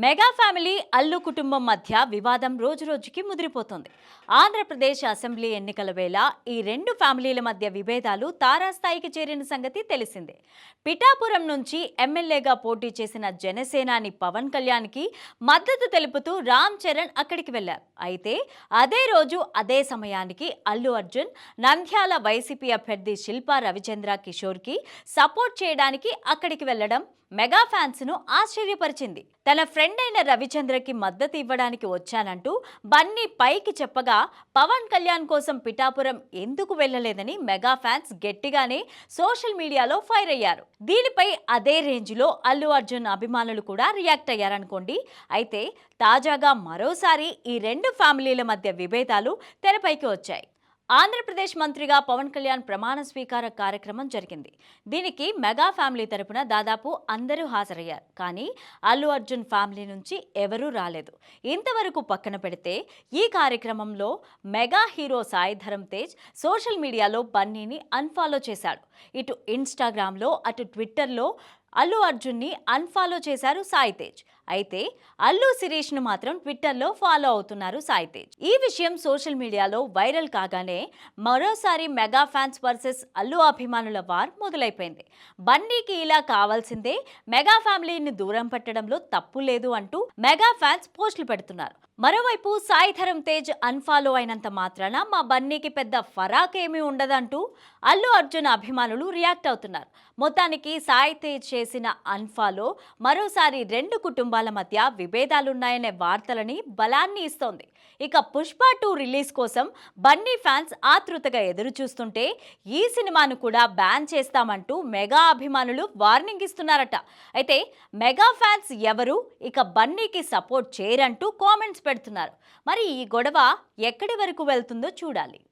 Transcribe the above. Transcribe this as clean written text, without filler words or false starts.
Mega family Allu కుటుంబం మధ్య వివాదం రోజురోజుకి ముదిరిపోతుంది. ఆంధ్రప్రదేశ్ అసెంబ్లీ ఎన్నికల వేళ ఈ రెండు ఫ్యామిలీల మధ్య విభేదాలు తారాస్థాయికి చేరిన సంగతి తెలిసిందే. పిఠాపురం నుంచి ఎమ్మెల్యేగా పోటీ చేసిన జనసేనాని పవన్ కళ్యాణ్కి మద్దతు తెలుపుతూ రామ్ చరణ్ అక్కడికి వెళ్లారు. అయితే అదే రోజు అదే సమయానికి అల్లు అర్జున్ నంద్యాల వైసీపీ అభ్యర్థి శిల్పా రవిచంద్ర కిషోర్కి సపోర్ట్ చేయడానికి అక్కడికి వెళ్లడం మెగా ఫ్యాన్స్ ను ఆశ్చర్యపరిచింది. తన ఫ్రెండ్ అయిన రవిచంద్రకి మద్దతు ఇవ్వడానికి వచ్చానంటూ బన్నీ పైకి చెప్పగా పవన్ కళ్యాణ్ కోసం పిఠాపురం ఎందుకు వెళ్లలేదని మెగా ఫ్యాన్స్ గట్టిగానే సోషల్ మీడియాలో ఫైర్ అయ్యారు. దీనిపై అదే రేంజ్లో అల్లు అర్జున్ అభిమానులు కూడా రియాక్ట్ అయ్యారనుకోండి. అయితే తాజాగా మరోసారి ఈ రెండు ఫ్యామిలీల మధ్య విభేదాలు తెరపైకి వచ్చాయి. ఆంధ్రప్రదేశ్ మంత్రిగా పవన్ కళ్యాణ్ ప్రమాణ స్వీకార కార్యక్రమం జరిగింది. దీనికి మెగా ఫ్యామిలీ తరపున దాదాపు అందరూ హాజరయ్యారు. కానీ అల్లు అర్జున్ ఫ్యామిలీ నుంచి ఎవరూ రాలేదు. ఇంతవరకు పక్కన పెడితే ఈ కార్యక్రమంలో mega hero Sai Dharam Tej social మీడియాలో బన్నీని అన్ఫాలో చేశాడు. ఇటు ఇన్స్టాగ్రామ్లో అటు ట్విట్టర్లో అల్లు అర్జున్ని అన్ఫాలో చేశారు సాయి తేజ్. అయితే అల్లు శిరీష్ను మాత్రం ట్విట్టర్లో ఫాలో అవుతున్నారు సాయి తేజ్. ఈ విషయం సోషల్ మీడియాలో వైరల్ కాగానే మరోసారి మెగా ఫ్యాన్స్ వర్సెస్ అల్లు అభిమానుల వార్ మొదలైపోయింది. బన్నీకి ఇలా కావాల్సిందే, మెగా ఫ్యామిలీని దూరం పెట్టడంలో తప్పు లేదు అంటూ మెగా ఫ్యాన్స్ పోస్టులు పెడుతున్నారు. మరోవైపు సాయి ధరమ్ తేజ్ అన్ఫాలో అయినంత మాత్రాన మా బన్నీకి పెద్ద ఫరాక్ ఏమీ ఉండదంటూ అల్లు అర్జున్ అభిమానులు రియాక్ట్ అవుతున్నారు. మొత్తానికి సాయి తేజ్ చేసిన అన్ఫాలో మరోసారి రెండు కుటుంబాల మధ్య విభేదాలున్నాయనే వార్తలని బలాన్ని ఇస్తోంది. ఇక పుష్ప 2 రిలీజ్ కోసం బన్నీ ఫ్యాన్స్ ఆతృతగా ఎదురు చూస్తుంటే ఈ సినిమాను కూడా బ్యాన్ చేస్తామంటూ మెగా అభిమానులు వార్నింగ్ ఇస్తున్నారట. అయితే మెగా ఫ్యాన్స్ ఎవరు ఇక బన్నీకి సపోర్ట్ చేయరంటూ కామెంట్స్ పెడుతున్నారు. మరి ఈ గొడవ ఎక్కడి వరకు వెళ్తుందో చూడాలి.